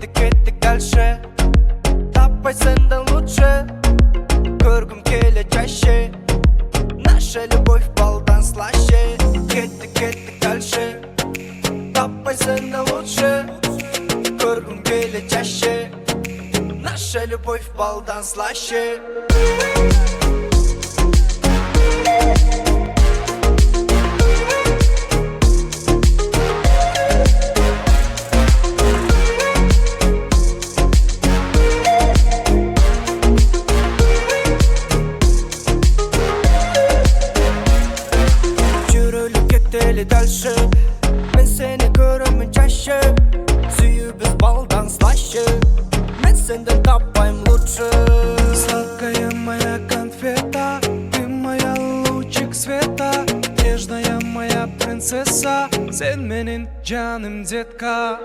Kettik дальше. Таппай сенен лучше. Көргім келе чаще. Наша любовь балдан слаще. Kettik дальше. Таппай сенен лучше. Көргім келе чаще. Наша любовь балдан слаще. Дальше мен сені көремін чаще. Сүйібіз балдан слаще. Мен сенден таппайым лучше. Сладкая моя конфета, ты моя лучик света. Нежная моя принцесса, сен менің жаным детка.